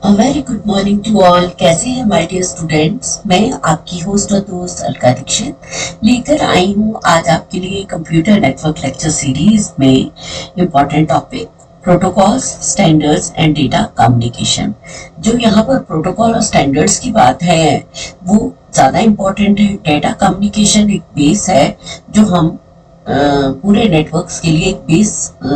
Very good morning to all. कैसे हैं my dear students. मैं आपकी होस्ट और दोस्त अलका दीक्षित लेकर आई हूँ आज आपके लिए कंप्यूटर नेटवर्क लेक्चर सीरीज में important topic protocols, standards and data communication. जो यहाँ पर प्रोटोकॉल और स्टैंडर्ड्स की बात है वो ज़्यादा इम्पोर्टेंट है। डेटा कम्युनिकेशन एक बेस है जो हम पूरे नेटवर्क्स के लिए एक बेस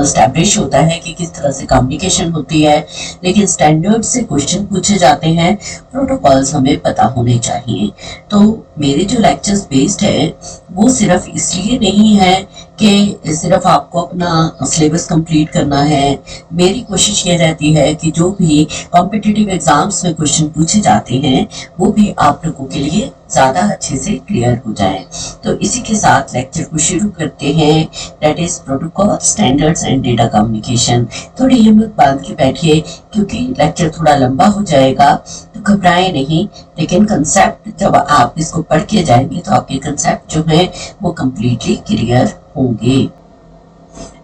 स्टैब्लिश होता है कि किस तरह से कम्युनिकेशन होती है। लेकिन स्टैंडर्ड से क्वेश्चन पूछे जाते हैं, प्रोटोकॉल्स हमें पता होने चाहिए। तो मेरे जो लेक्चर्स बेस्ड है वो सिर्फ इसलिए नहीं है कि सिर्फ आपको अपना सिलेबस कंप्लीट करना है। मेरी कोशिश ये रहती है कि जो भी कॉम्पिटिटिव एग्जाम्स में क्वेश्चन पूछे जाते हैं वो भी आप लोगों के लिए ज़्यादा अच्छे से क्लियर हो जाए। तो इसी के साथ लेक्चर को शुरू करते हैं, that is protocol, standards and data communication. थोड़ी हिम्मत बांध के बैठिए क्योंकि लेक्चर थोड़ा लंबा हो जाएगा, तो घबराए नहीं। लेकिन कंसेप्ट जब आप इसको पढ़ के जाएंगे तो आपके कंसेप्ट जो है वो कम्प्लीटली क्लियर होंगे।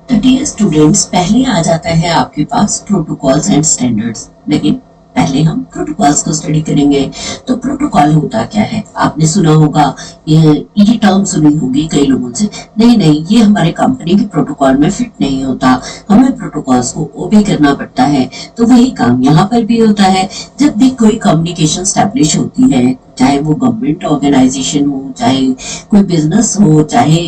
तो डियर स्टूडेंट्स, पहले आ जाता है आपके पास प्रोटोकॉल्स एंड स्टैंडर्ड्स। लेकिन पहले हम प्रोटोकॉल्स को स्टडी करेंगे। तो प्रोटोकॉल होता क्या है? आपने सुना होगा, ये टर्म सुनी होगी कई लोगों से, नहीं ये हमारे कंपनी के प्रोटोकॉल में फिट नहीं होता, हमें प्रोटोकॉल्स को ओबे करना पड़ता है। तो वही काम यहाँ पर भी होता है। जब भी कोई कम्युनिकेशन स्टैब्लिश होती है, चाहे वो गवर्नमेंट ऑर्गेनाइजेशन हो, चाहे कोई बिजनेस हो, चाहे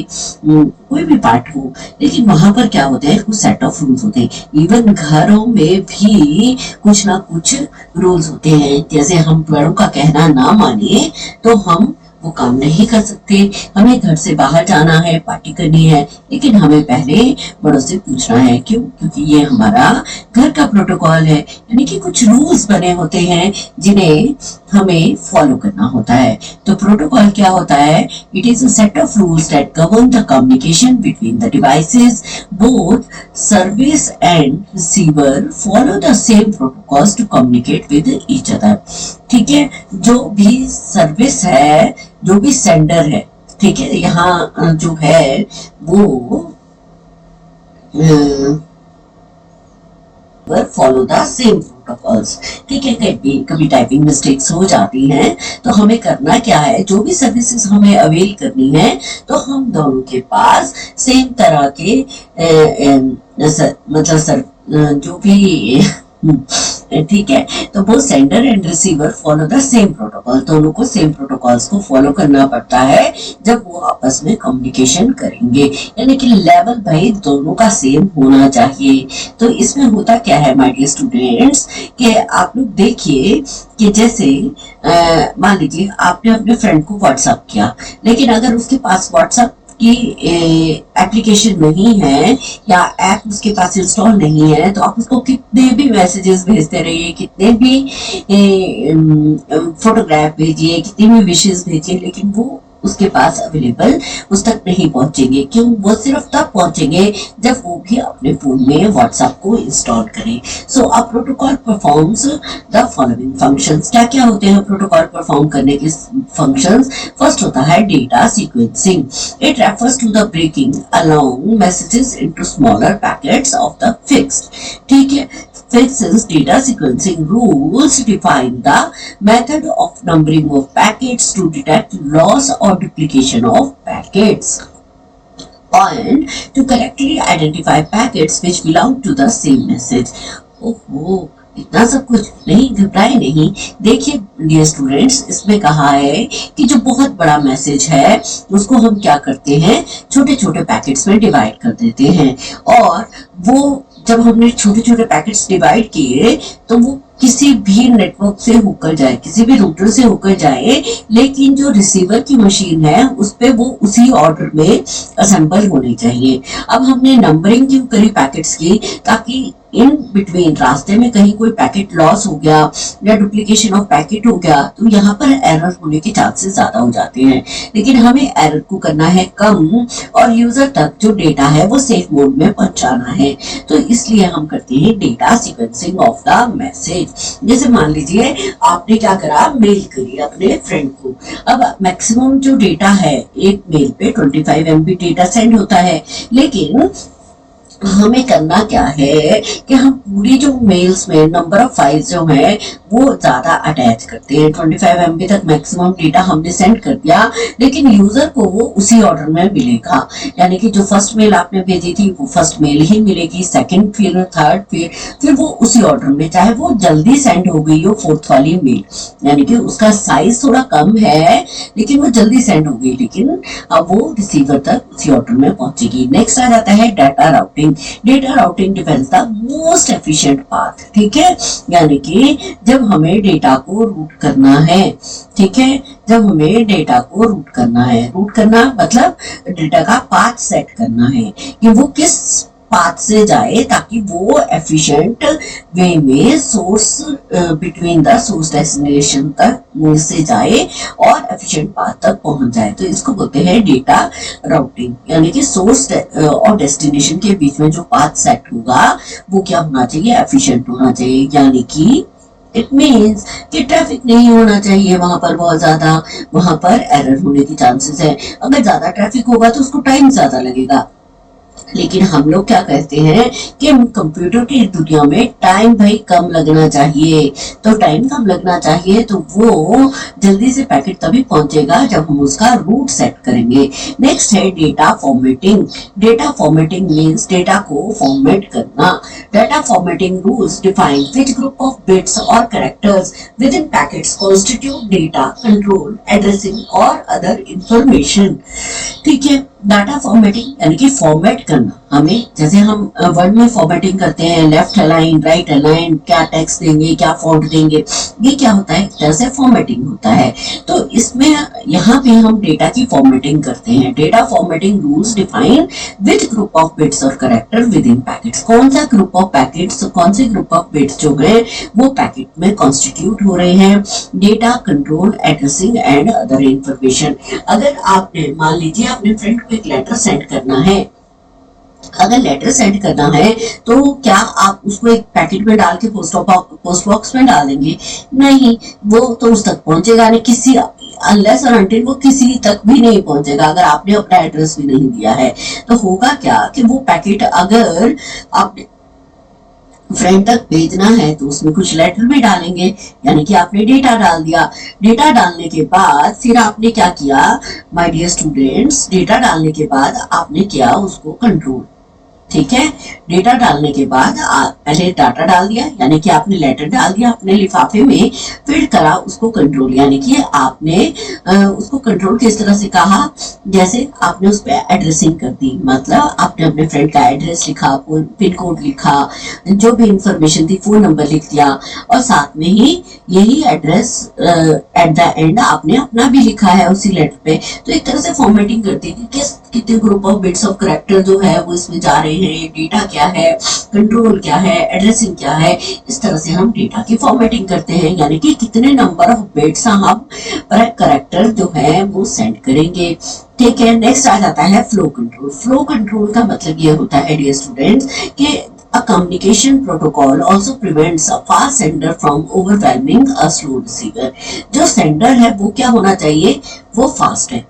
कोई भी पार्ट हो, लेकिन वहां पर क्या होते हैं, कुछ सेट ऑफ रूल्स होते हैं। इवन घरों में भी कुछ ना कुछ रूल्स होते हैं। जैसे हम बड़ों का कहना ना माने तो हम वो काम नहीं कर सकते। हमें घर से बाहर जाना है, पार्टी करनी है, लेकिन हमें पहले बड़ों से पूछना है। क्यों? क्योंकि ये हमारा घर का प्रोटोकॉल है। यानी कि कुछ रूल्स बने होते हैं जिन्हें हमें फॉलो करना होता है। तो प्रोटोकॉल क्या होता है? It is a set of rules that govern the communication between the devices. Both service and receiver follow the same protocols to communicate with each other. ठीक है, जो भी सर्विस है, जो भी सेंडर है, ठीक है, यहाँ जो है वो फॉलो द सेम प्रोटोकॉल्स। ठीक है, कभी टाइपिंग मिस्टेक्स हो जाती हैं तो हमें करना क्या है, जो भी सर्विसेज हमें अवेल करनी है तो हम दोनों के पास सेम तरह के जो भी ठीक है, तो वो sender and receiver follow the same protocol. दोनों को सेम प्रोटोकॉल्स को फॉलो करना पड़ता है जब वो आपस में कम्युनिकेशन करेंगे। यानी कि लेवल भाई दोनों का सेम होना चाहिए। तो इसमें होता क्या है माय डियर स्टूडेंट्स, कि आप लोग देखिए कि जैसे मान लीजिए आपने अपने फ्रेंड को व्हाट्सएप किया, लेकिन अगर उसके पास व्हाट्सएप की एप्लीकेशन नहीं है या ऐप उसके पास इंस्टॉल नहीं है, तो आप उसको कितने भी मैसेजेस भेजते रहिए, कितने भी फोटोग्राफ भेजिए, कितनी भी विशेष भेजिए, लेकिन वो उसके पास अवेलेबल उस तक नहीं पहुंचेंगे। क्यों? वो सिर्फ तब पहुंचेंगे जब वो भी अपने फोन में व्हाट्सएप को इंस्टॉल करें। So a protocol performs the following functions. क्या क्या होते हैं प्रोटोकॉल परफॉर्म करने के फंक्शंस? फर्स्ट होता है data sequencing. It refers to the breaking along messages into smaller packets of the fixed. ठीक है, fixes data sequencing rules define the method of numbering of packets to detect loss or duplication of packets and to correctly identify packets which belong to the same message. ओहो, इतना सब कुछ नहीं, घबराए नहीं। देखिए डियर स्टूडेंट्स, इसमें कहा है कि जो बहुत बड़ा मैसेज है उसको हम क्या करते हैं, छोटे छोटे पैकेट्स में डिवाइड कर देते हैं। और वो जब हमने छोटे छोटे पैकेट्स डिवाइड किए तो वो किसी भी नेटवर्क से होकर जाए, किसी भी रूटर से होकर जाए, लेकिन जो रिसीवर की मशीन है उस पे वो उसी ऑर्डर में असेंबल होने चाहिए। अब हमने नंबरिंग क्यों करी पैकेट्स की? ताकि इन बिटवीन रास्ते में कहीं कोई पैकेट लॉस हो गया या डुप्लीकेशन ऑफ पैकेट हो गया तो यहाँ पर एरर होने के चांसेस ज्यादा हो जाते हैं। लेकिन हमें एरर को करना है कम और यूजर तक जो डेटा है वो सेफ मोड में पहुंचाना है। तो इसलिए हम करते हैं data sequencing of the message. जैसे मान लीजिए आपने क्या करा, मेल करी अपने फ्रेंड को। अब मैक्सिमम जो डेटा है एक मेल पे 25 MB डेटा सेंड होता है, लेकिन हमें करना क्या है कि हम पूरी जो मेल्स में नंबर ऑफ फाइल्स जो है वो ज्यादा अटैच करते हैं। 25 MB तक मैक्सिमम डेटा हमने सेंड कर दिया, लेकिन यूजर को वो उसी ऑर्डर में मिलेगा। यानी कि जो फर्स्ट मेल आपने भेजी थी वो फर्स्ट मेल ही मिलेगी, सेकंड फिर थर्ड फिर वो उसी ऑर्डर में, चाहे वो जल्दी सेंड हो गई हो फोर्थ वाली मेल, यानी कि उसका साइज थोड़ा कम है लेकिन वो जल्दी सेंड हो गई, लेकिन अब वो रिसीवर तक उसी ऑर्डर में पहुंचेगी। नेक्स्ट आ जाता है data routing. Data routing depends the most efficient path, ठीक है। यानी कि जब हमें डेटा को रूट करना है, ठीक है, जब हमें डेटा को रूट करना है, रूट करना मतलब डेटा का पाथ सेट करना है कि वो किस पाथ से जाए ताकि वो एफिशिएंट वे में source between the source destination तक से जाए और एफिशिएंट पाथ तक पहुंच जाए। तो इसको बोलते हैं डेटा राउटिंग। यानी कि सोर्स और डेस्टिनेशन के बीच में जो पाथ सेट होगा वो क्या होना चाहिए, एफिशिएंट होना चाहिए। यानी कि इट मीन्स कि ट्रैफिक नहीं होना चाहिए वहां पर बहुत ज्यादा, वहां पर एरर होने की चांसेस है। अगर ज्यादा ट्रैफिक होगा तो उसको टाइम ज्यादा लगेगा। लेकिन हम लोग क्या कहते हैं कि कंप्यूटर की दुनिया में टाइम भाई कम लगना चाहिए। तो टाइम कम लगना चाहिए तो वो जल्दी से पैकेट तभी पहुंचेगा जब हम उसका रूट सेट करेंगे। नेक्स्ट है data formatting. Data formatting means data को फॉर्मेट करना। Data formatting rules define which group of bits और characters within packets constitute data control addressing और अदर इंफॉर्मेशन, ठीक है। डाटा फॉर्मेटिंग यानी कि फॉर्मेट करना। हमें जैसे हम वर्ड में फॉर्मेटिंग करते हैं, लेफ्ट अलाइन, राइट अलाइन, क्या टेक्स्ट देंगे, क्या फॉन्ट देंगे, ये क्या होता है, जैसे फॉर्मेटिंग होता है। तो इसमें यहाँ पे हम डेटा की फॉर्मेटिंग करते हैं। Data formatting rules define which group of bits और कैरेक्टर विद इन पैकेट्स, कौन सा ग्रुप ऑफ पैकेट्स, कौन से ग्रुप ऑफ बिट्स जो है वो पैकेट में कॉन्स्टिट्यूट हो रहे हैं। Data control addressing and other information. अगर आपने मान लीजिए अपने फ्रेंड को एक लेटर सेंड करना है, अगर लेटर सेंड करना है तो क्या आप उसको एक पैकेट में डाल के पोस्ट बॉक्स में डाल देंगे? नहीं, वो तो उस तक पहुंचेगा नहीं, किसी अनलेस और अनटिल वो किसी तक भी नहीं पहुंचेगा अगर आपने अपना एड्रेस भी नहीं दिया है। तो होगा क्या कि वो पैकेट अगर आपने फ्रेंड तक भेजना है तो उसमें कुछ लेटर भी डालेंगे, यानी कि आपने डेटा डाल दिया। डेटा डालने के बाद फिर आपने क्या किया माय डियर स्टूडेंट्स, डेटा डालने के बाद आपने किया उसको कंट्रोल, ठीक है। डेटा डालने के बाद पहले डाटा डाल दिया, यानी कि आपने लेटर डाल दिया अपने लिफाफे में, फिर करा उसको कंट्रोल, यानी कि आपने उसको कंट्रोल किस तरह से कहा, जैसे आपने उस पर एड्रेसिंग कर दी, मतलब आपने अपने फ्रेंड का एड्रेस लिखा, पिन कोड लिखा, जो भी इंफॉर्मेशन थी फोन नंबर लिख दिया, और साथ में ही यही एड्रेस एट द एंड आपने अपना भी लिखा है उसी लेटर पे। तो एक तरह से फॉर्मेटिंग करती है कि कितने group of bits of character जो है वो इसमें जा रहे हैं, डेटा क्या है, कंट्रोल क्या है, एड्रेसिंग क्या है। इस तरह से हम डेटा की फॉर्मेटिंग करते हैं, यानी कि कितने नंबर ऑफ बिट्स हम पर कैरेक्टर जो है वो सेंड करेंगे, ठीक है। नेक्स्ट आ जाता है फ्लो कंट्रोल। फ्लो कंट्रोल का मतलब ये होता है डियर स्टूडेंट्स कि a communication protocol also prevents a fast sender from overwhelming a slow receiver। जो सेंडर है वो क्या होना चाहिए, वो फास्ट है,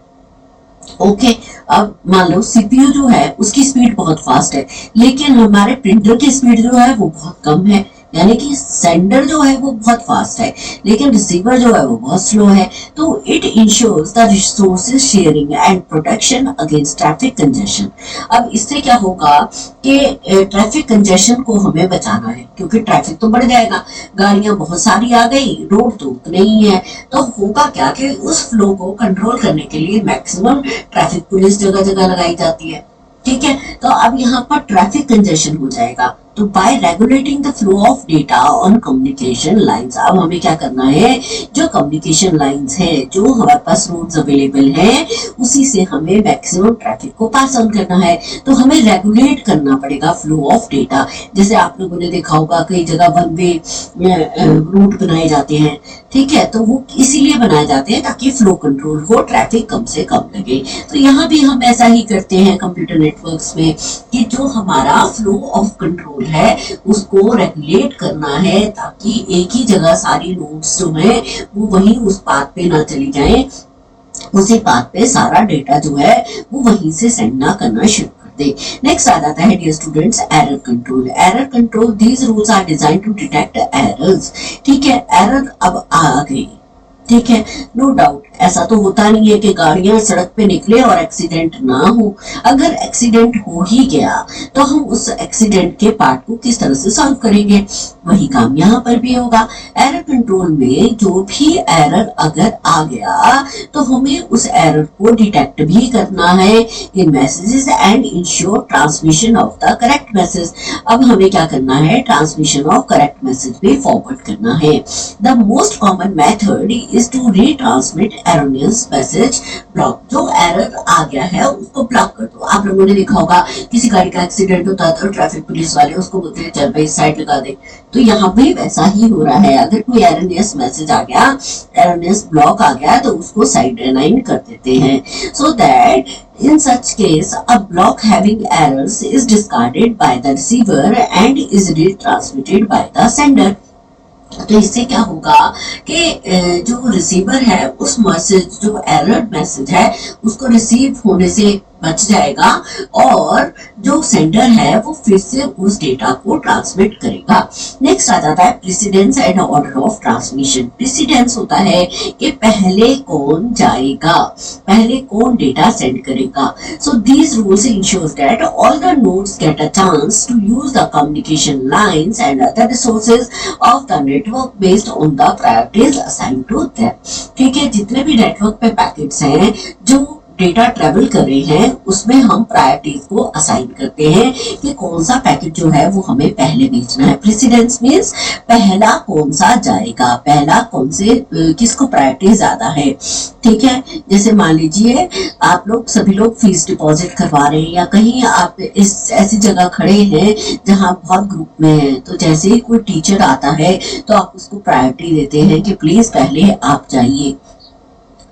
ओके। अब मान लो सीपीयू जो है उसकी स्पीड बहुत फास्ट है, लेकिन हमारे प्रिंटर की स्पीड जो है वो बहुत कम है। यानी कि सेंडर जो है वो बहुत फास्ट है लेकिन रिसीवर जो है वो बहुत स्लो है। तो it ensures the resources sharing and protection against traffic congestion. अब इससे क्या होगा कि ट्रैफिक कंजेशन को हमें बचाना है, क्योंकि ट्रैफिक तो बढ़ जाएगा, गाड़ियां बहुत सारी आ गई, रोड तो नहीं है। तो होगा क्या कि उस फ्लो को कंट्रोल करने के लिए मैक्सिमम ट्रैफिक पुलिस जगह जगह लगाई जाती है, ठीक है। तो अब यहाँ पर ट्रैफिक कंजेशन हो जाएगा। तो bye regulating the flow of data on communication lines, अब हमें क्या करना है, जो कम्युनिकेशन लाइंस है, जो हमारे पास रोड्स अवेलेबल है, उसी से हमें मैक्सिमम ट्रैफिक को पास ऑन करना है। तो हमें रेगुलेट करना पड़ेगा फ्लो ऑफ डेटा। जैसे आप लोगों ने देखा होगा कई जगह वन वे रूट बनाए जाते हैं, ठीक है, तो वो इसीलिए बनाए जाते हैं ताकि फ्लो कंट्रोल हो, ट्रैफिक कम से कम लगे। तो यहाँ भी हम ऐसा ही करते हैं कंप्यूटर नेटवर्क्स में कि जो हमारा फ्लो ऑफ कंट्रोल है उसको रेगुलेट करना है ताकि एक ही जगह सारी नोड्स जो है वो वहीं उस पाथ पे ना चली जाएं, उसी पाथ पे सारा डेटा जो है वो वहीं से सेंड ना करना शुरू कर सकते। नेक्स्ट आ जाता है dear students error control. Error control, these rules are design to detect errors. ठीक है, एरर अब आ गई, ठीक है, नो डाउट ऐसा तो होता नहीं है कि गाड़ियां सड़क पे निकले और एक्सीडेंट ना हो। अगर एक्सीडेंट हो ही गया तो हम उस एक्सीडेंट के पार्ट को किस तरह से सॉल्व करेंगे, वही काम यहाँ पर भी होगा। एरर कंट्रोल में जो भी एरर अगर आ गया तो हमें उस एरर को डिटेक्ट भी करना है in messages and ensure transmission of the correct message. अब हमें क्या करना है, ट्रांसमिशन ऑफ करेक्ट मैसेज पे फॉरवर्ड करना है। The most common method is to retransmit erroneous message block. जो एरर आ गया है उसको ब्लॉक कर दो। आप लोगों ने देखा होगा किसी गाड़ी का एक्सीडेंट होता है तो ट्रैफिक पुलिस वाले उसको बोलते हैं चल भाई साइड लगा दे, तो यहाँ पे वैसा ही हो रहा है। अगर कोई एरोनियस मैसेज आ गया, एरोनियस ब्लॉक आ गया तो उसको साइड लाइन कर देते हैं, so that in such case a block having errors is discarded by the receiver and is retransmitted by the sender। तो इससे क्या होगा कि जो रिसीवर है उस मैसेज, जो एरर मैसेज है उसको रिसीव होने से बच जाएगा और जो सेंडर है वो फिर से उस डेटा को ट्रांसमिट करेगा। नेक्स्ट आ जाता है precedence and order of transmission. Precedence होता है कि पहले कौन जाएगा, पहले कौन डेटा सेंड करेगा। So these rules ensure that all the nodes get a chance to use the communication lines and other resources of the network based on the priorities assigned to them. ठीक है, जितने भी network पे packets हैं जो data travel कर रहे हैं उसमें हम प्रायोरिटीज को असाइन करते हैं कि कौन सा पैकेट जो है वो हमें पहले भेजना है। प्रेसिडेंस मींस पहला कौन सा जाएगा, पहला कौन से किसको प्रायोरिटी ज्यादा है। ठीक है, जैसे मान लीजिए आप लोग सभी लोग फीस डिपॉजिट करवा रहे हैं या कहीं आप इस ऐसी जगह खड़े हैं जहां बहुत ग्रुप में है, तो जैसे ही कोई टीचर आता है तो आप उसको प्रायोरिटी देते हैं कि प्लीज पहले आप जाइए।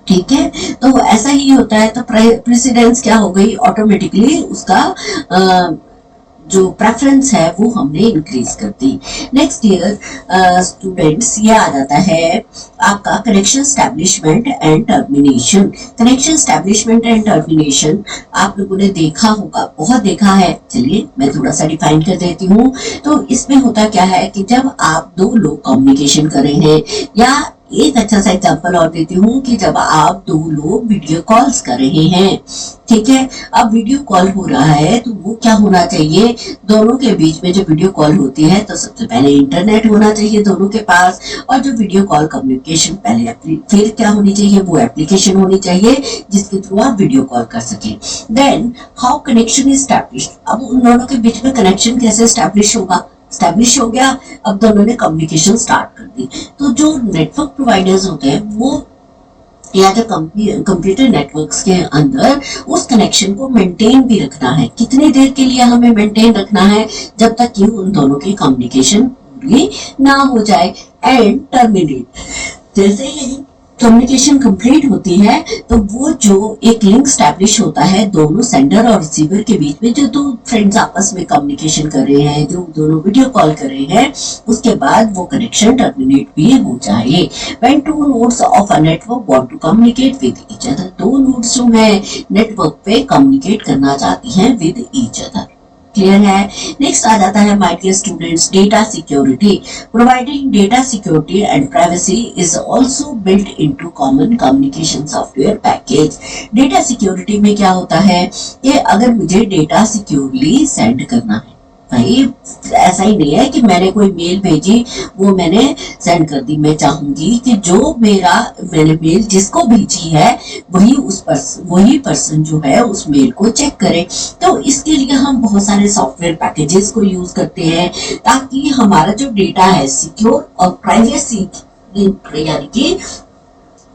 ठीक है, तो ऐसा ही होता है। तो प्रेसिडेंस क्या हो गई, ऑटोमेटिकली उसका जो प्रेफरेंस है वो हमने इंक्रीज कर दी। नेक्स्ट ईयर स्टूडेंट्स ये आ जाता है आपका connection establishment and termination. Connection establishment and termination आप लोगों ने देखा होगा, बहुत देखा है। चलिए मैं थोड़ा सा डिफाइन कर देती हूँ। तो इसमें होता क्या है कि जब आप दो लोग कम्युनिकेशन कर रहे हैं, या एक अच्छा सा एग्जांपल और देती हूँ कि जब आप दो लोग वीडियो कॉल्स कर रहे हैं, ठीक है, अब वीडियो कॉल हो रहा है तो वो क्या होना चाहिए, दोनों के बीच में जो वीडियो कॉल होती है तो सबसे पहले इंटरनेट होना चाहिए दोनों के पास, और जो वीडियो कॉल कम्युनिकेशन पहले फिर क्या होनी चाहिए, वो एप्लीकेशन होनी चाहिए जिसके थ्रू आप वीडियो कॉल कर सके। Then how connection is established. अब उन दोनों के बीच में कनेक्शन कैसे एस्टैब्लिश होगा, स्टैब्लिश हो गया, अब दोनों ने कम्युनिकेशन स्टार्ट कर दी। तो जो नेटवर्क प्रोवाइडर्स होते हैं वो या जो कंप्यूटर नेटवर्क्स के अंदर उस कनेक्शन को मेंटेन भी रखना है। कितनी देर के लिए हमें मेंटेन रखना है, जब तक कि उन दोनों की कम्युनिकेशन पूरी ना हो जाए। एंड टर्मिनेट, जैसे ही कम्युनिकेशन कंप्लीट होती है तो वो जो एक लिंक स्टैब्लिश होता है दोनों सेंडर और रिसीवर के बीच में, जो दो फ्रेंड्स आपस में कम्युनिकेशन कर रहे हैं, जो दोनों वीडियो कॉल कर रहे हैं, उसके बाद वो कनेक्शन टर्मिनेट भी हो जाए। When two nodes of a network want to communicate with each other, दो नोड्स जो है नेटवर्क पे कम्युनिकेट करना चाहती हैं विद ईच अदर। क्लियर है। नेक्स्ट आ जाता है my dear students data security. Providing data security and privacy is also built into common communication software package. Data security में क्या होता है कि अगर मुझे डेटा सिक्योरली सेंड करना है, भाई ऐसा ही नहीं है कि मैंने कोई मेल भेजी वो मैंने सेंड कर दी। मैं चाहूंगी कि जो मैंने मेल जिसको भेजी है वही पर्सन जो है उस मेल को चेक करे। तो इसके लिए हम बहुत सारे सॉफ्टवेयर पैकेजेस को यूज करते हैं ताकि हमारा जो डेटा है सिक्योर और प्राइवेसी यानी कि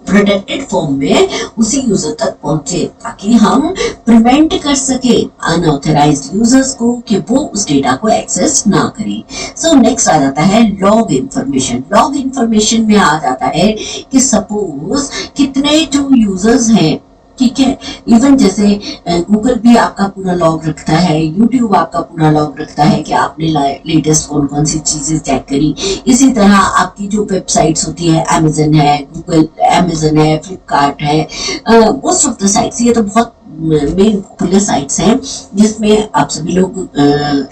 प्रोटेक्टेड फॉर्म में उसी यूजर तक पहुंचे, ताकि हम प्रिवेंट कर सके अनऑथराइज्ड यूजर्स को कि वो उस डेटा को एक्सेस ना करें। सो नेक्स्ट आ जाता है लॉग इंफॉर्मेशन। लॉग इंफॉर्मेशन में आ जाता है कि सपोज कितने जो यूजर्स हैं, ठीक है, इवन जैसे गूगल भी आपका पूरा लॉग रखता है, यूट्यूब आपका पूरा लॉग रखता है कि आपने लेटेस्ट कौन कौन सी चीजें चेक करी। इसी तरह आपकी जो वेबसाइट्स होती है, अमेजन है, फ्लिपकार्ट है, मोस्ट ऑफ द साइट्स, ये तो बहुत मेन पॉपुलर साइट्स हैं जिसमें आप सभी लोग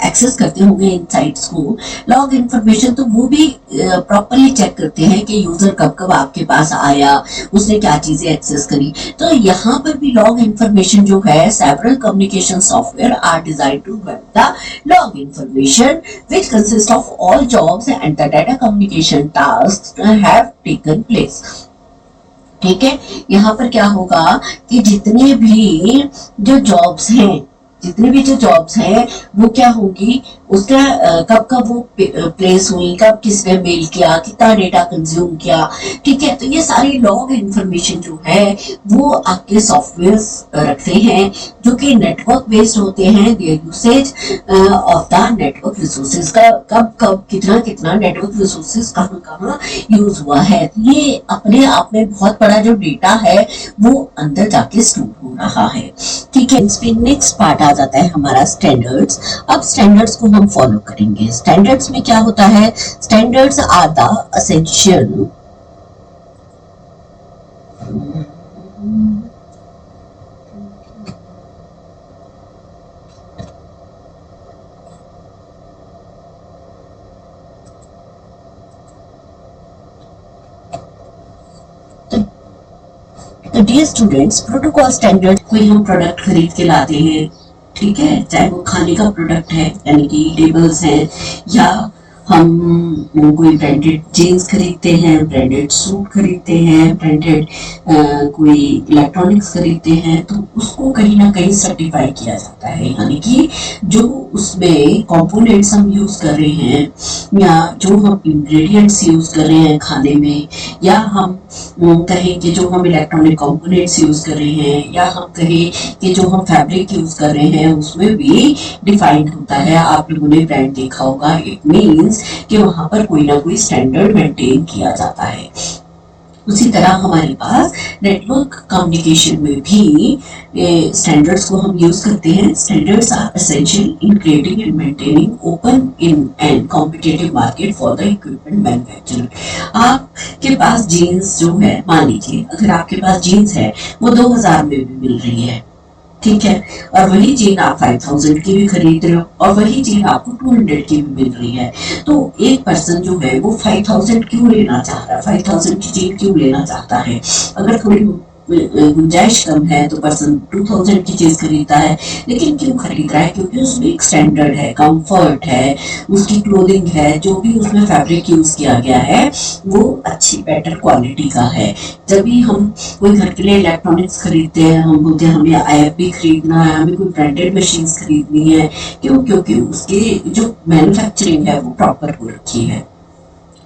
एक्सेस करते होंगे इन साइट्स को। लॉग इन्फॉर्मेशन तो वो भी प्रॉपरली चेक करते हैं कि यूजर कब कब आपके पास आया, उसने क्या चीजें एक्सेस करी। तो यहाँ पर भी लॉग इन्फॉर्मेशन जो है, several communication software are design to the log information which consists of all jobs and the data communication tasks have taken place। ठीक है, यहाँ पर क्या होगा कि जितने भी जो जॉब्स हैं वो क्या होगी, उसका कब कब वो प्लेस हुई, कब किसने मेल किया, कितना डेटा कंज्यूम किया। ठीक है, तो ये सारी लॉग इन्फॉर्मेशन जो है वो आपके सॉफ्टवेयर रखते हैं जो कि नेटवर्क बेस्ड होते हैं। Their usage of the network resources का कब कब कितना नेटवर्क रिसोर्सेज कहाँ यूज हुआ है। ये अपने आप में बहुत बड़ा जो डेटा है वो अंदर जाके स्टोर हो रहा है। ठीक है, इसमें नेक्स्ट पार्ट आ जाता है हमारा स्टैंडर्ड्स। अब स्टैंडर्ड्स को हम फॉलो करेंगे। स्टैंडर्ड्स में क्या होता है, स्टैंडर्ड्स आर द एसेंशियल तो डियर स्टूडेंट्स, प्रोटोकॉल स्टैंडर्ड कोई हम प्रोडक्ट खरीद के लाते हैं, ठीक है, चाहे वो खाने का प्रोडक्ट है यानी कि टेबल्स हैं, या हम कोई ब्रांडेड जीन्स खरीदते हैं, ब्रांडेड सूट खरीदते हैं, ब्रांडेड कोई इलेक्ट्रॉनिक्स खरीदते हैं, तो उसको कहीं ना कहीं सर्टिफाई किया जाता है। यानी कि जो उसमें कंपोनेंट्स हम यूज कर रहे हैं या जो हम इंग्रेडिएंट्स यूज कर रहे हैं खाने में, या हम कहें कि जो हम इलेक्ट्रॉनिक कंपोनेंट्स यूज कर रहे हैं, या हम कहें कि जो हम फैब्रिक यूज कर रहे हैं, उसमें भी डिफाइंड होता है। आप लोगों ने ब्रांड देखा होगा, इट मीन्स कि वहां पर कोई ना कोई स्टैंडर्ड मेंटेन किया जाता है। उसी तरह हमारे पास नेटवर्क कम्युनिकेशन में भी स्टैंडर्ड्स को हम यूज करते हैं। Standards are essential in creating and maintaining open in and competitive market for the equipment manufacturer. आपके पास जीन्स जो है, मान लीजिए अगर आपके पास जीन्स है वो 2000 में भी मिल रही है, ठीक है, और वही जीन आप 5000 की भी खरीद रहे हो और वही जीन आपको 200 की भी मिल रही है, तो एक पर्सन जो है वो 5000 क्यों लेना चाह रहा है, 5000 की जीन क्यों लेना चाहता है। अगर थोड़ी गुंजाइश कम है तो पर्सन 2000 की चीज खरीदता है, लेकिन क्यों खरीद रहा है, क्योंकि उसमें एक स्टैंडर्ड है, कंफर्ट है, उसकी क्लोथिंग है, जो भी उसमें फैब्रिक यूज किया गया है वो अच्छी बेटर क्वालिटी का है। जब भी हम कोई घर के लिए इलेक्ट्रॉनिक्स खरीदते हैं, हम बोलते हैं हमें IFB खरीदना है, हमें कोई ब्रांडेड मशीन खरीदनी है, क्यों, क्योंकि उसके जो मैन्युफैक्चरिंग है वो प्रॉपर हो रखी है।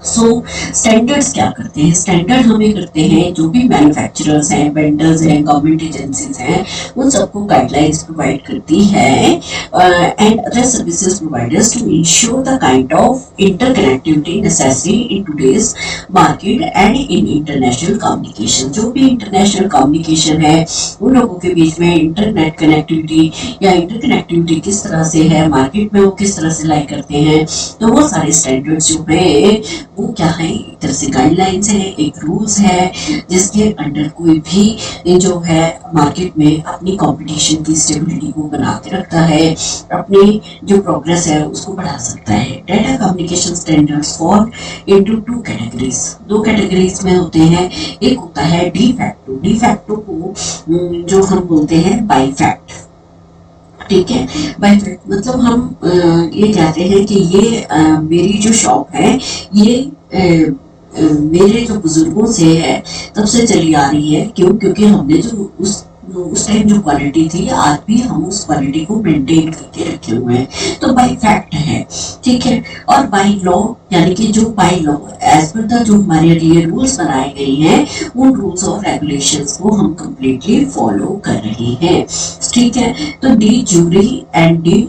स्टैंडर्ड्स क्या करते हैं, स्टैंडर्ड हमें करते हैं जो भी मैन्युफैक्चरर्स हैं, वेंडर्स हैं, गवर्नमेंट एजेंसीज हैं, उन सबको गाइडलाइंस प्रोवाइड करती है and other services providers to ensure the kind of interconnectivity necessary in today's market and in international communication. जो भी इंटरनेशनल कम्युनिकेशन है, उन लोगों के बीच में इंटरनेट कनेक्टिविटी या इंटरकनेक्टिविटी किस तरह से है, मार्केट में वो किस तरह से लाई करते हैं, तो वो सारे स्टैंडर्ड्स जो है वो क्या है, एक तरह से गाइडलाइंस है, एक रूल्स है जिसके अंडर कोई भी जो है मार्केट में अपनी कंपटीशन की स्टेबिलिटी को बना के रखता है, अपनी जो प्रोग्रेस है उसको बढ़ा सकता है। Data communication standards fall into two categories, दो कैटेगरीज में होते हैं। एक होता है डी फैक्टो, डी फैक्टो को जो हम बोलते हैं बाई फैक्ट, ठीक है, बाई फैक्ट मतलब हम ये कहते हैं कि ये मेरी जो शॉप है ये मेरे जो बुजुर्गों से है तब से चली आ रही है। क्यों, क्योंकि हमने जो उस टाइम जो क्वालिटी थी आज भी हम उस क्वालिटी को मेंटेन करके रखे हुए हैं, तो बाई फैक्ट है, ठीक है। और बाई लॉ यानी कि जो by law as per the जो हमारे लिए रूल्स बनाए गए हैं, उन रूल्स और रेगुलेशंस को हम कंप्लीटली फॉलो कर रहे हैं, ठीक है। तो de jure and de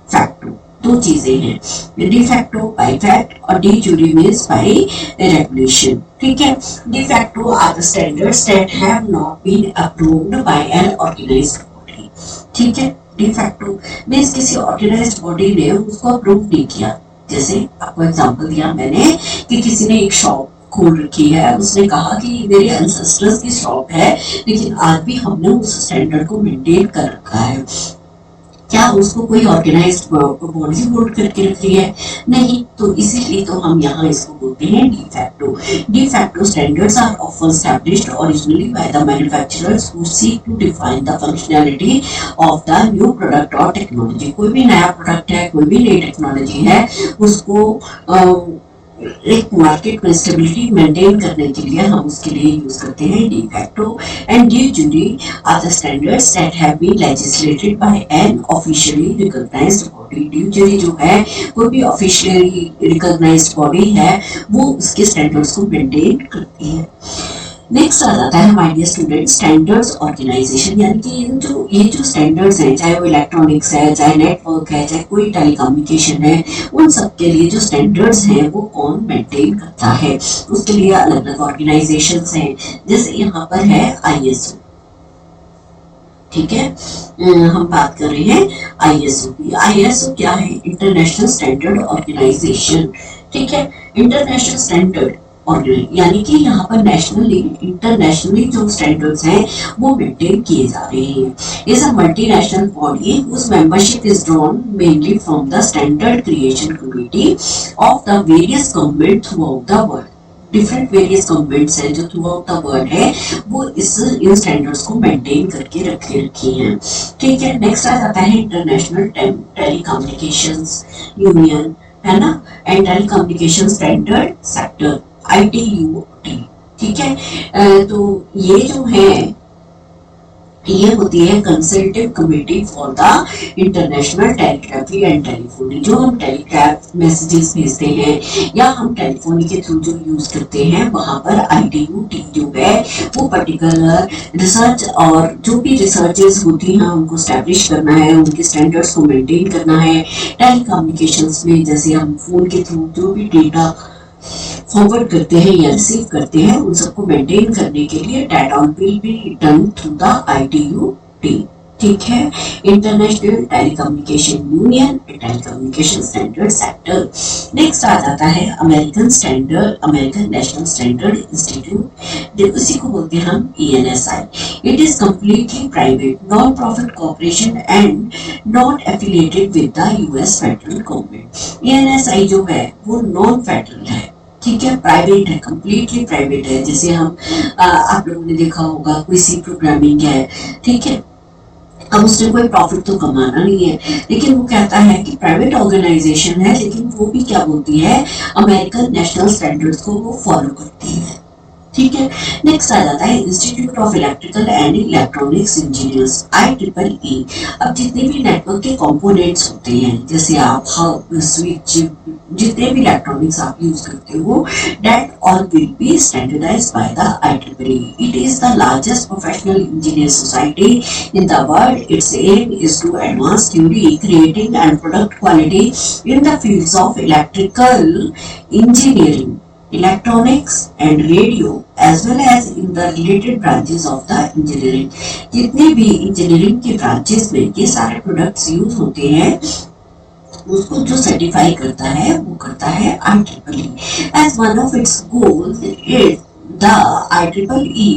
facto दो चीजें हैं, डी फैक्टो बाई फैक्ट और de jure means by regulation, ठीक है। De facto are the standards that have not been approved by an organized body, ठीक है। डी फैक्टो मींस किसी organized body ने उसको अप्रूव नहीं किया। जैसे आपको एग्जांपल दिया मैंने कि किसी ने एक शॉप खोल रखी है। उसने कहा कि मेरे एंसेस्टर्स की शॉप है, लेकिन आज भी हमने उस स्टैंडर्ड को मेंटेन कर रखा है। क्या उसको कोई ऑर्गेनाइज्ड बॉडी होल्ड करके रख रही है? नहीं। तो इसीलिए तो हम यहाँ इसको बोलते हैं de facto. De facto standards are often established originally by the manufacturers who seek to define the functionality of the new product और टेक्नोलॉजी। कोई भी नया प्रोडक्ट है, कोई भी नई टेक्नोलॉजी है, उसको एक मार्केट में स्टेबिलिटी मेंटेन करने के लिए हम उसके लिए यूज करते हैं de facto. And de jure are the standards that have been legislated by an officially recognized body. De jure जो है, कोई भी ऑफिशियली रिकॉग्नाइज्ड बॉडी है, वो उसके स्टैंडर्ड्स को मेंटेन करती है। नेक्स्ट आ जाता है my dear student standards organization, यानी कि ये जो स्टैंडर्ड्स हैं, चाहे वो इलेक्ट्रॉनिक्स है, चाहे नेटवर्क है, चाहे कोई टेलीकम्युनिकेशन है, उन सब के लिए जो स्टैंडर्ड्स हैं वो कौन मेंटेन करता है? उसके लिए अलग अलग ऑर्गेनाइजेशंस हैं। जैसे यहाँ पर है आईएसओ, ठीक है, हम बात कर रहे हैं आईएसओ की। आईएसओ क्या है? इंटरनेशनल स्टैंडर्ड ऑर्गेनाइजेशन, ठीक है। इंटरनेशनल स्टैंडर्ड और यानी कि यहाँ पर नेशनली इंटरनेशनली जो स्टैंडर्ड्स हैं वो मेंटेन किए जा रहे हैं। Is a multinational body whose membership is drawn mainly from the standard creation committee of the various government throughout the world। Different various governments हैं जो थ्रू आउट द वर्ल्ड है, वो इन स्टैंडर्ड्स को मेंटेन करके रखी हैं, ठीक है। नेक्स्ट आ जाता है इंटरनेशनल टेलीकम्युनिकेशंस यूनियन, है ना, and telecommunication standard sector ITUT, ठीक है। तो ये जो है, ये होती है consultative committee for the international telegraphy and telephony. जो हम टेलीग्राफ मैसेजेस भेजते हैं या हम टेलीफोनी के थ्रू जो यूज करते हैं, वहां पर ITUT जो है वो पर्टिकुलर रिसर्च और जो भी रिसर्चेस होती हैं उनको स्टैब्लिश करना है, उनके स्टैंडर्ड्स को मेंटेन करना है। टेलीकम्युनिकेशंस में जैसे हम फोन के थ्रू जो भी डेटा फॉरवर्ड करते हैं या रिसीव करते हैं, उन सबको मेंटेन करने के लिए data will be done through the ITUT, ठीक है। International telecommunication union, telecommunication standard sector. Next आ जाता है American standard, American National Standard Institute, उसी को बोलते हैं हम ENSI। It is completely private, non profit corporation and not affiliated with the US federal government. ENSI जो है वो नॉन फेडरल है, ठीक है, प्राइवेट है, कंप्लीटली प्राइवेट है। जैसे हम आप लोगों ने देखा होगा कोई सी प्रोग्रामिंग है, ठीक है, अब उसने कोई प्रॉफिट तो कमाना नहीं है, लेकिन वो कहता है कि प्राइवेट ऑर्गेनाइजेशन है, लेकिन वो भी क्या बोलती है, अमेरिकन नेशनल स्टैंडर्ड्स को वो फॉलो करती है, ठीक है। नेक्स्ट आ जाता है institute of electrical and electronics engineers IEEE। अब जितने भी नेटवर्क के कंपोनेंट्स होते हैं, जैसे आप हब, स्विच, जितने भी इलेक्ट्रॉनिक्स आप यूज करते हो, that all will be standardized by the IEEE। It is the largest professional engineer society in the world. Its aim is to advance theory, creating and product quality in the fields of electrical engineering, electronics and radio as well as in the related branches of the engineering। जितने भी engineering के branches में ये सारे products use होते हैं, उसको जो सर्टिफाई करता है वो करता है IEEE। As one of its goals, the IEEE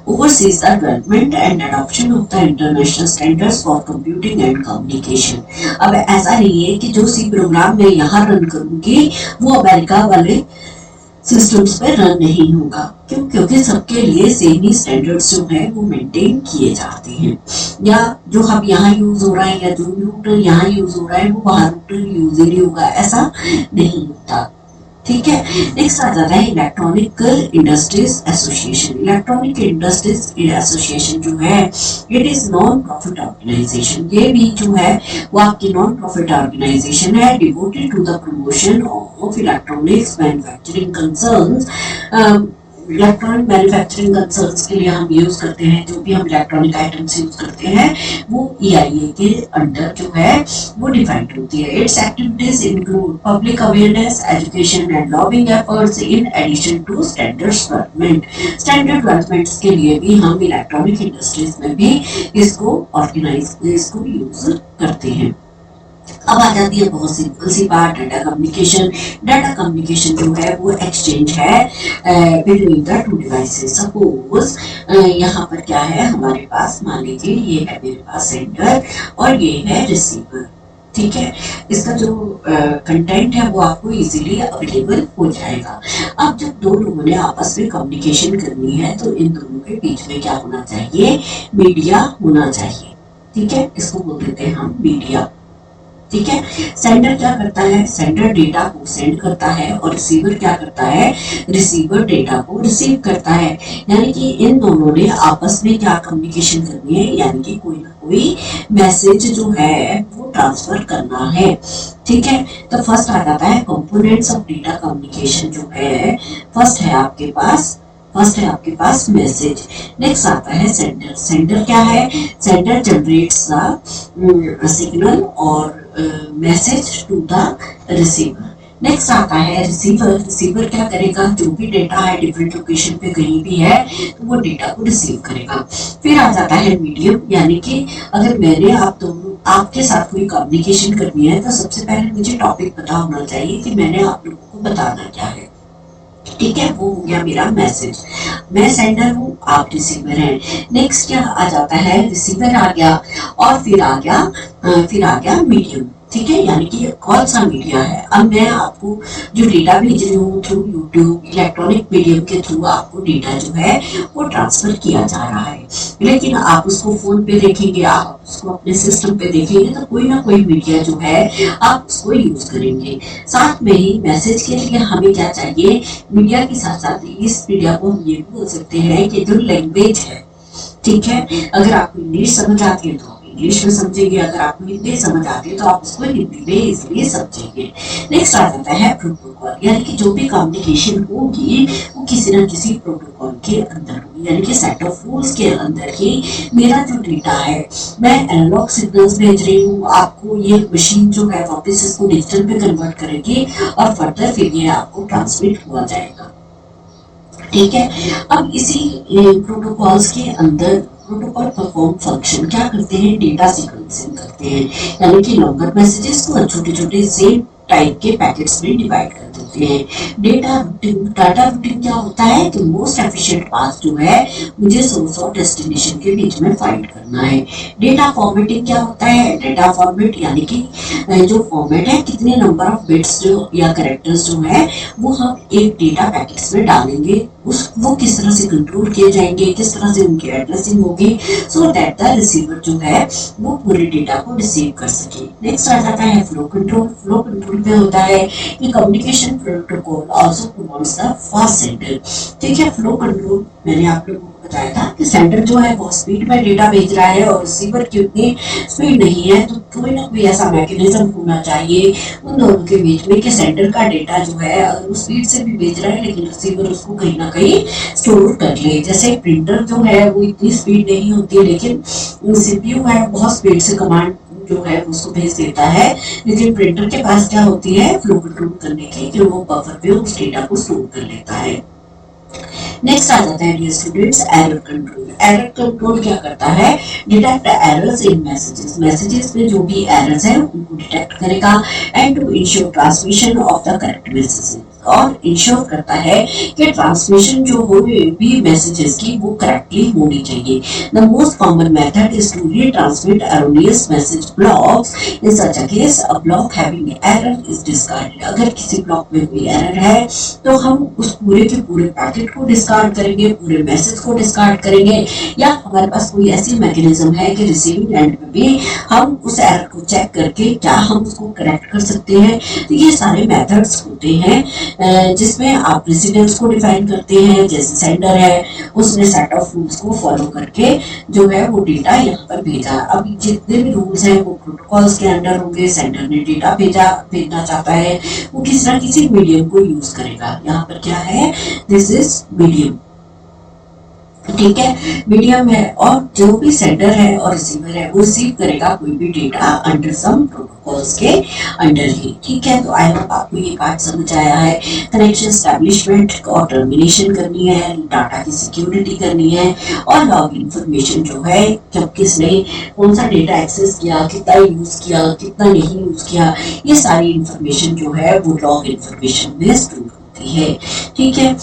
oversees the development and adoption of the international standards for computing and communication। अब ऐसा नहीं है कि जो सी प्रोग्राम मैं यहाँ रन करूंगी वो अमेरिका वाले सिस्टम्स पे रन नहीं होगा। क्यों? क्योंकि सबके लिए सेम ही स्टैंडर्ड्स जो है वो मेंटेन किए जाते हैं, या जो हम यहाँ यूज हो रहा है या जो रूटर यहाँ यूज हो रहा है वो वहाँ रूटर यूज ही नहीं होगा, ऐसा नहीं होता, ठीक है। नेक्स्ट आ जाता है electronical industries association. Electronic industries association जो है, it is non profit organization. ये भी जो है वो आपकी नॉन प्रॉफिट ऑर्गेनाइजेशन है, devoted to the promotion of electronics manufacturing concerns. Electronic manufacturing concerns के लिए हम यूज करते हैं, जो भी हम इलेक्ट्रॉनिक आइटम्स यूज करते हैं वो EIA के अंडर जो है वो डिफाइंड होती है। Its activities include public awareness, education and lobbying efforts in addition to standard development. Standard development के लिए भी हम इलेक्ट्रॉनिक इंडस्ट्रीज में भी इसको यूज करते हैं। अब आ जाती है बहुत सिंपल सी बात, डाटा कम्युनिकेशन। डाटा कम्युनिकेशन जो है वो एक्सचेंज है between the two devices. Suppose यहाँ पर क्या है हमारे पास, मान लीजिए ये है मेरे पास सेंडर और ये है रिसीवर, ठीक है। इसका जो कंटेंट है वो आपको इजीली अवेलेबल हो जाएगा। अब जब दो लोगों ने आपस में कम्युनिकेशन करनी है तो इन दोनों के बीच में क्या होना चाहिए, मीडिया होना चाहिए, ठीक है। इसको बोल देते हैं हम मीडिया, ठीक है। सेंडर क्या करता है, सेंडर डेटा को सेंड करता है और रिसीवर क्या करता है, रिसीवर डेटा को रिसीव करता है। यानी कि इन दोनों ने आपस में क्या कम्युनिकेशन करनी है, यानी कि कोई ना कोई मैसेज जो है वो ट्रांसफर करना है, ठीक है। तो फर्स्ट आ जाता है कंपोनेंट्स ऑफ डेटा कम्युनिकेशन जो है, फर्स्ट है आपके पास मैसेज। नेक्स्ट आता है सेंडर। सेंडर क्या है, सेंडर जनरेट्स द सिग्नल और message to the receiver. Next आता है रिसीवर। रिसीवर क्या करेगा, जो भी डेटा है डिफरेंट लोकेशन पे कहीं भी है तो वो डेटा को रिसीव करेगा। फिर आ जाता है मीडियम, यानी कि अगर मैंने आप दोनों आपके साथ कोई कम्युनिकेशन करनी है तो सबसे पहले मुझे टॉपिक पता होना चाहिए कि मैंने आप लोगों को बताना क्या है, ठीक है। वो हो गया मेरा मैसेज, मैं सेंडर हूँ, आप रिसीवर हैं। नेक्स्ट क्या आ जाता है, रिसीवर आ गया और फिर आ गया मीडियम, ठीक है। यानी कि कौन सा मीडिया है, अब मैं आपको जो डेटा भेज रही हूँ थ्रू यूट्यूब इलेक्ट्रॉनिक मीडियम के थ्रू आपको डेटा जो है वो ट्रांसफर किया जा रहा है, लेकिन आप उसको फोन पे देखेंगे, आप उसको अपने सिस्टम पे देखेंगे तो कोई ना कोई मीडिया जो है आप उसको यूज करेंगे। साथ में ही मैसेज के लिए हमें क्या चाहिए, मीडिया के साथ साथ इस मीडिया को हम ये भी बोल सकते हैं कि जो लैंग्वेज है, ठीक है। अगर आपको इंग्लिश समझ आती है तो आप इंग्लिश में समझेंगे, अगर आपको हिंदी समझ आती है तो आप उसको हिंदी में इजीली समझेंगे। नेक्स्ट आ जाता है प्रोटोकॉल, यानी कि जो भी कम्युनिकेशन होगी वो किसी न किसी प्रोटोकॉल के अंदर होगी, यानी कि सेट ऑफ रूल्स के अंदर ही मेरा जो डेटा है, मैं एनालॉग सिग्नल्स भेज रही हूँ आपको, ये मशीन जो है वापस इसको डिजिटल में कन्वर्ट करेगी और फर्दर फिर ये आपको ट्रांसमिट हुआ जाएगा, ठीक है। अब इसी प्रोटोकॉल्स के अंदर प्रोटोकॉल परफॉर्म फंक्शन क्या करते हैं, डेटा सीक्वेंसिंग करते हैं, यानी कि लॉन्गर मैसेजेस को छोटे छोटे सेम टाइप के पैकेट्स में डिवाइड कर देते हैं। डाटा रूटिंग क्या होता है कि मोस्ट एफिशिएंट पाथ जो है मुझे सोर्स और डेस्टिनेशन के बीच में फाइंड करना है। डेटा फॉर्मेटिंग क्या होता है, डेटा फॉर्मेट यानी कि जो फॉर्मेट है कितने नंबर ऑफ बिट्स जो या कैरेक्टर्स जो है वो हम एक डेटा पैकेट्स में डालेंगे, उस वो किस तरह से कंट्रोल किए जाएंगे, किस तरह से उनकी एड्रेसिंग होगी, सो दैट द रिसीवर जो है वो पूरे डेटा को रिसीव कर सके। नेक्स्ट आ जाता है फ्लो कंट्रोल। फ्लो कंट्रोल में होता है कि communication protocol also promotes the fast sender, ठीक है। फ्लो कंट्रोल मैंने आप लोगों को बताया था कि सेंडर जो है वो स्पीड में डेटा भेज रहा है और रिसीवर की उतनी स्पीड नहीं है, तो कोई ना कोई ऐसा मैकेनिज्म होना चाहिए उन दोनों के बीच में कि सेंडर का डेटा जो है अगर वो स्पीड से भी भेज रहा है लेकिन रिसीवर उसको कहीं ना कहीं स्टोर कर ले। जैसे प्रिंटर जो है वो इतनी स्पीड नहीं होती है लेकिन सीपीयू है बहुत स्पीड से कमांड जो है उसको भेज देता है, लेकिन प्रिंटर के पास क्या होती है फ्लो कंट्रोल करने की कि वो बफर पे उस डेटा को स्टोर कर लेता है। नेक्स्ट आ जाता है dear students error control. Error control क्या करता है, detect errors in messages. Messages में जो भी एरर्स है उनको डिटेक्ट करेगा and to ensure transmission of the correct messages, और इंश्योर करता है कि ट्रांसमिशन जो हो भी मैसेजेस की वो करेक्टली होनी चाहिए। The most common method is to retransmit erroneous message blocks. In such a case a block having error is discarded. अगर किसी ब्लॉक में कोई एरर है तो हम उस पूरे के पूरे पैकेट को डिस्कार्ड करेंगे, पूरे मैसेज को डिस्कार्ड करेंगे, या हमारे पास कोई ऐसी मैकेनिज्म है कि रिसीविंग एंड पे भी हम उस एरर को चेक करके क्या हम उसको करेक्ट कर सकते हैं। तो ये सारे मेथड्स होते हैं जिसमें आप प्रेसिडेंस को डिफाइन करते हैं, जैसे सेंडर है उसने सेट ऑफ रूल्स को फॉलो करके जो है वो डेटा यहाँ पर भेजा। अब जितने भी रूल्स हैं वो प्रोटोकॉल्स के अंडर होंगे। सेंडर ने डेटा भेजना चाहता है वो किसी ना किसी मीडियम को यूज करेगा। यहाँ पर क्या है, दिस इज मीडियम, ठीक है, मीडियम है और जो भी सेंडर है और रिसीवर है वो रिसीव करेगा कोई भी डेटा अंडर सम प्रोटोकॉल्स के अंडर ही। ठीक है, तो आई होप आपको ये पार्ट समझ आया है। कनेक्शन एस्टैब्लिशमेंट और टर्मिनेशन करनी है, डाटा की सिक्योरिटी करनी है और लॉग इन्फॉर्मेशन जो है कब किसने कौन सा डेटा एक्सेस किया, कितना यूज किया, कितना नहीं यूज किया, ये सारी इन्फॉर्मेशन जो है वो लॉग इन्फॉर्मेशन में स्टोर होती है। ठीक है,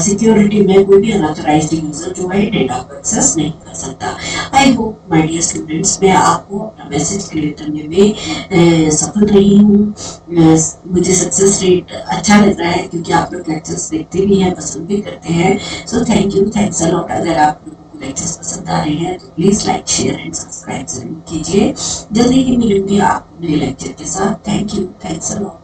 सिक्योरिटी में कोई भी अनऑथराइज्ड यूजर जो है डेटा को एक्सेस नहीं कर सकता। I hope my dear students मैं आपको अपना मैसेज क्लियर करने में सफल रही हूँ। मुझे सक्सेस रेट अच्छा लग रहा है क्योंकि आप लोग लेक्चर्स देखते भी हैं, पसंद भी करते हैं। So thank you, thanks a lot. अगर आप लोगों को लेक्चर्स पसंद आ रहे हैं तो please like, share and subscribe जरूर कीजिए। जल्दी ही मिलूंगी आप नए लेक्चर के साथ। Thank you, thanks a lot.